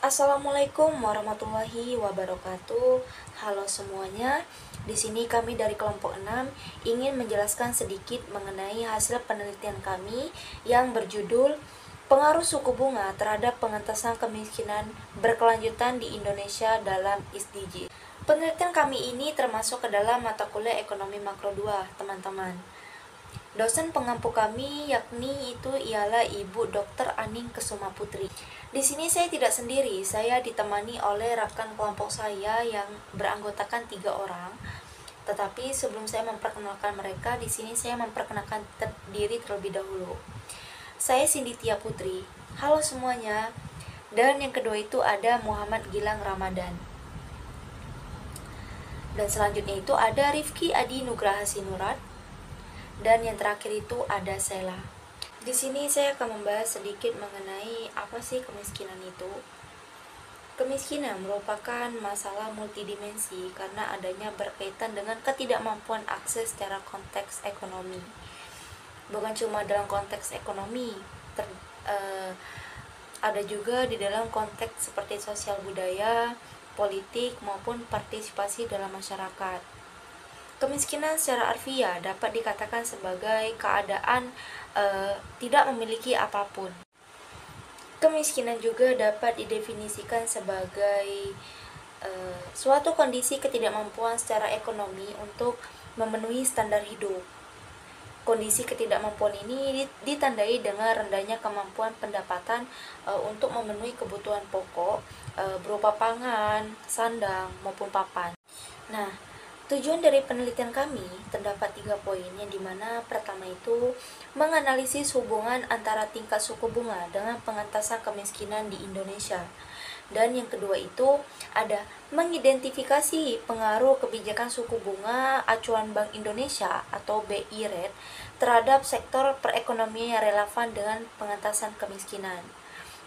Assalamualaikum warahmatullahi wabarakatuh. Halo semuanya. Di sini kami dari kelompok 6 ingin menjelaskan sedikit mengenai hasil penelitian kami yang berjudul Pengaruh suku bunga terhadap pengentasan kemiskinan berkelanjutan di Indonesia dalam SDG. Penelitian kami ini termasuk ke dalam mata kuliah Ekonomi Makro 2, teman-teman. Dosen pengampu kami ialah Ibu Dr. Aning Kesuma Putri. Di sini saya tidak sendiri, saya ditemani oleh rekan kelompok saya yang beranggotakan 3 orang. Tetapi sebelum saya memperkenalkan mereka, di sini saya memperkenalkan diri terlebih dahulu. Saya Cindy Tia Putri. Halo semuanya. Dan yang kedua itu ada Muhammad Gilang Ramadan. Dan selanjutnya itu ada Rifki Adi Nugraha Sinurat. Dan yang terakhir itu ada Sela. Di sini saya akan membahas sedikit mengenai apa sih kemiskinan itu. Kemiskinan merupakan masalah multidimensi karena adanya berkaitan dengan ketidakmampuan akses secara konteks ekonomi. Bukan cuma dalam konteks ekonomi, ada juga di dalam konteks seperti sosial budaya, politik, maupun partisipasi dalam masyarakat. Kemiskinan secara harfiah dapat dikatakan sebagai keadaan tidak memiliki apapun. Kemiskinan juga dapat didefinisikan sebagai suatu kondisi ketidakmampuan secara ekonomi untuk memenuhi standar hidup. Kondisi ketidakmampuan ini ditandai dengan rendahnya kemampuan pendapatan untuk memenuhi kebutuhan pokok berupa pangan, sandang, maupun papan. Nah, tujuan dari penelitian kami terdapat 3 poin, yang dimana pertama itu menganalisis hubungan antara tingkat suku bunga dengan pengentasan kemiskinan di Indonesia. Dan yang kedua itu ada mengidentifikasi pengaruh kebijakan suku bunga acuan Bank Indonesia atau BI Rate terhadap sektor perekonomian yang relevan dengan pengentasan kemiskinan.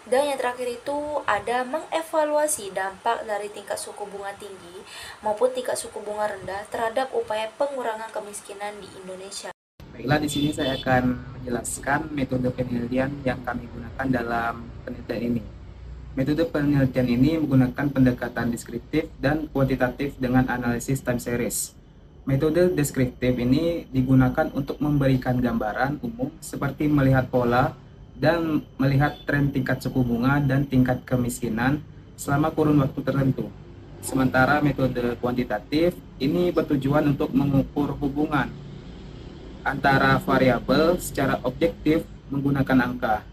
Dan yang terakhir itu ada mengevaluasi dampak dari tingkat suku bunga tinggi maupun tingkat suku bunga rendah terhadap upaya pengurangan kemiskinan di Indonesia. Baiklah, di sini saya akan menjelaskan metode penelitian yang kami gunakan dalam penelitian ini. Metode penelitian ini menggunakan pendekatan deskriptif dan kuantitatif dengan analisis time series. Metode deskriptif ini digunakan untuk memberikan gambaran umum seperti melihat pola dan melihat tren tingkat suku bunga dan tingkat kemiskinan selama kurun waktu tertentu. Sementara metode kuantitatif ini bertujuan untuk mengukur hubungan antara variabel secara objektif menggunakan angka.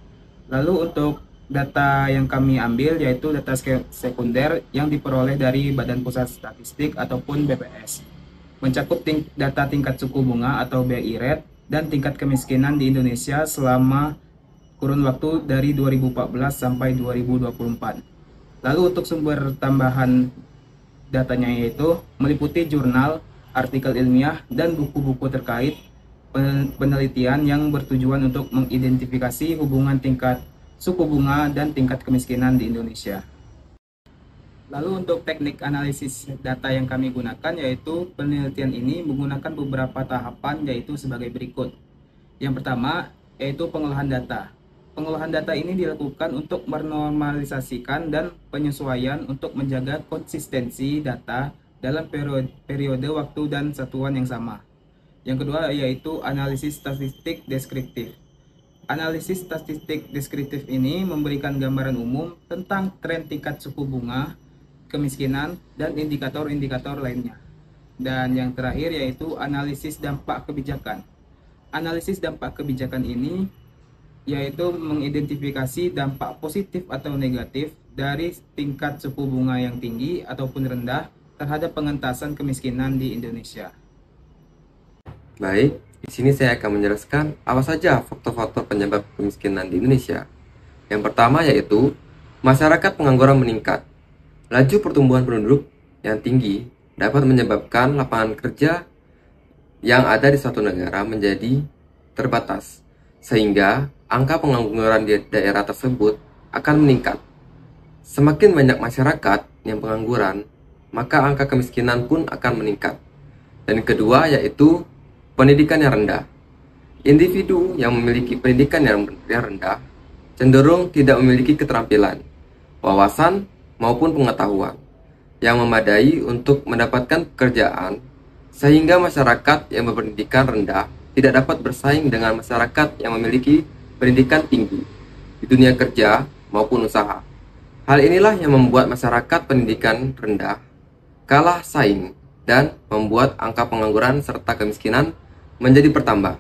Lalu untuk data yang kami ambil yaitu data sekunder yang diperoleh dari Badan Pusat Statistik ataupun BPS. Mencakup data tingkat suku bunga atau BI Rate dan tingkat kemiskinan di Indonesia selama kurun waktu dari 2014 sampai 2024. Lalu untuk sumber tambahan datanya yaitu meliputi jurnal, artikel ilmiah, dan buku-buku terkait penelitian yang bertujuan untuk mengidentifikasi hubungan tingkat suku bunga dan tingkat kemiskinan di Indonesia. Lalu untuk teknik analisis data yang kami gunakan yaitu penelitian ini menggunakan beberapa tahapan yaitu sebagai berikut. Yang pertama yaitu pengolahan data. Pengolahan data ini dilakukan untuk menormalisasikan dan penyesuaian untuk menjaga konsistensi data dalam periode waktu dan satuan yang sama. Yang kedua yaitu analisis statistik deskriptif. Analisis statistik deskriptif ini memberikan gambaran umum tentang tren tingkat suku bunga, kemiskinan, dan indikator-indikator lainnya. Dan yang terakhir yaitu analisis dampak kebijakan. Analisis dampak kebijakan ini yaitu mengidentifikasi dampak positif atau negatif dari tingkat suku bunga yang tinggi ataupun rendah terhadap pengentasan kemiskinan di Indonesia. Baik, di sini saya akan menjelaskan apa saja faktor-faktor penyebab kemiskinan di Indonesia. Yang pertama yaitu masyarakat pengangguran meningkat. Laju pertumbuhan penduduk yang tinggi dapat menyebabkan lapangan kerja yang ada di suatu negara menjadi terbatas, sehingga angka pengangguran di daerah tersebut akan meningkat. Semakin banyak masyarakat yang pengangguran, maka angka kemiskinan pun akan meningkat. Dan kedua yaitu pendidikan yang rendah. Individu yang memiliki pendidikan yang rendah cenderung tidak memiliki keterampilan, wawasan, maupun pengetahuan yang memadai untuk mendapatkan pekerjaan, sehingga masyarakat yang berpendidikan rendah tidak dapat bersaing dengan masyarakat yang memiliki pendidikan tinggi di dunia kerja maupun usaha. Hal inilah yang membuat masyarakat pendidikan rendah kalah saing dan membuat angka pengangguran serta kemiskinan menjadi bertambah.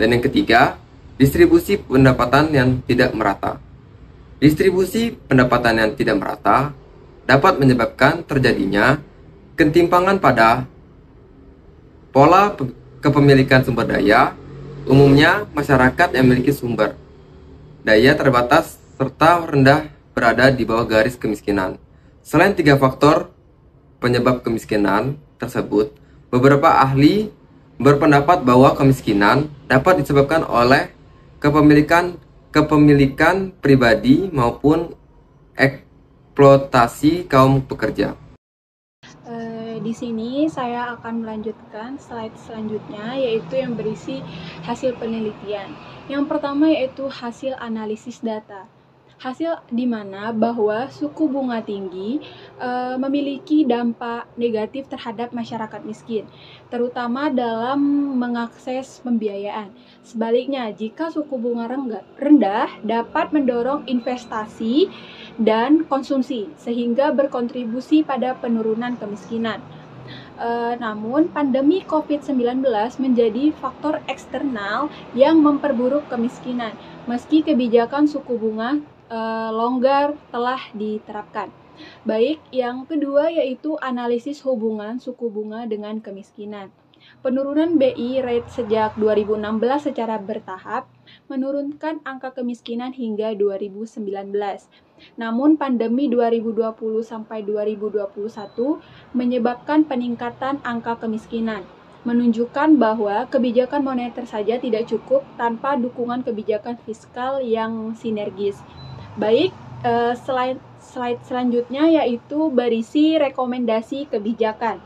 Dan yang ketiga, distribusi pendapatan yang tidak merata. Distribusi pendapatan yang tidak merata dapat menyebabkan terjadinya ketimpangan pada pola kepemilikan sumber daya. Umumnya, masyarakat yang memiliki sumber daya terbatas serta rendah berada di bawah garis kemiskinan. Selain 3 faktor penyebab kemiskinan tersebut, beberapa ahli berpendapat bahwa kemiskinan dapat disebabkan oleh kepemilikan pribadi maupun eksploitasi kaum pekerja. Di sini saya akan melanjutkan slide selanjutnya, yaitu yang berisi hasil penelitian. Yang pertama yaitu hasil analisis data. Hasil di mana bahwa suku bunga tinggi memiliki dampak negatif terhadap masyarakat miskin, terutama dalam mengakses pembiayaan. Sebaliknya, jika suku bunga rendah dapat mendorong investasi dan konsumsi, sehingga berkontribusi pada penurunan kemiskinan. Namun, pandemi COVID-19 menjadi faktor eksternal yang memperburuk kemiskinan, meski kebijakan suku bunga longgar telah diterapkan. Baik, yang kedua yaitu analisis hubungan suku bunga dengan kemiskinan. Penurunan BI rate sejak 2016 secara bertahap menurunkan angka kemiskinan hingga 2019. Namun pandemi 2020 sampai 2021 menyebabkan peningkatan angka kemiskinan, menunjukkan bahwa kebijakan moneter saja tidak cukup tanpa dukungan kebijakan fiskal yang sinergis. Baik, slide selanjutnya yaitu berisi rekomendasi kebijakan,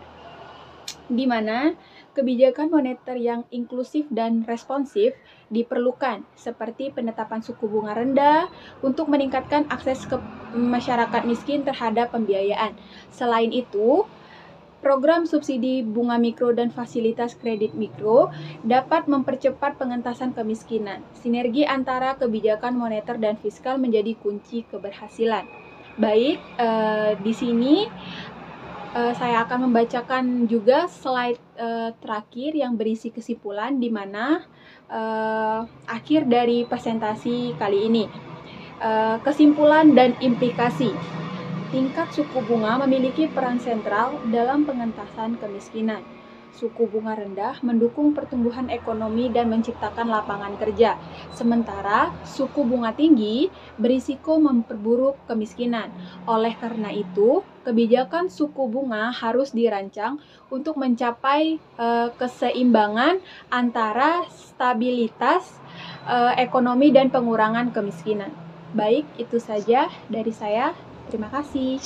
di mana kebijakan moneter yang inklusif dan responsif diperlukan, seperti penetapan suku bunga rendah untuk meningkatkan akses ke masyarakat miskin terhadap pembiayaan. Selain itu, program subsidi bunga mikro dan fasilitas kredit mikro dapat mempercepat pengentasan kemiskinan. Sinergi antara kebijakan moneter dan fiskal menjadi kunci keberhasilan. Baik, di sini saya akan membacakan juga slide terakhir yang berisi kesimpulan, di mana akhir dari presentasi kali ini. Kesimpulan dan implikasi. Tingkat suku bunga memiliki peran sentral dalam pengentasan kemiskinan. Suku bunga rendah mendukung pertumbuhan ekonomi dan menciptakan lapangan kerja. Sementara suku bunga tinggi berisiko memperburuk kemiskinan. Oleh karena itu, kebijakan suku bunga harus dirancang untuk mencapai keseimbangan antara stabilitas ekonomi dan pengurangan kemiskinan. Baik, itu saja dari saya. Terima kasih.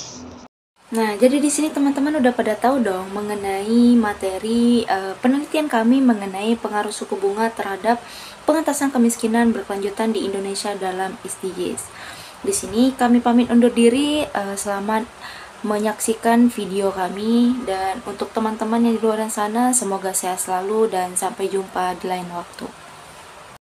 Nah, jadi di sini teman-teman udah pada tahu dong mengenai materi penelitian kami mengenai pengaruh suku bunga terhadap pengentasan kemiskinan berkelanjutan di Indonesia dalam SDGs. Di sini kami pamit undur diri, selamat menyaksikan video kami, dan untuk teman-teman yang di luar sana semoga sehat selalu dan sampai jumpa di lain waktu.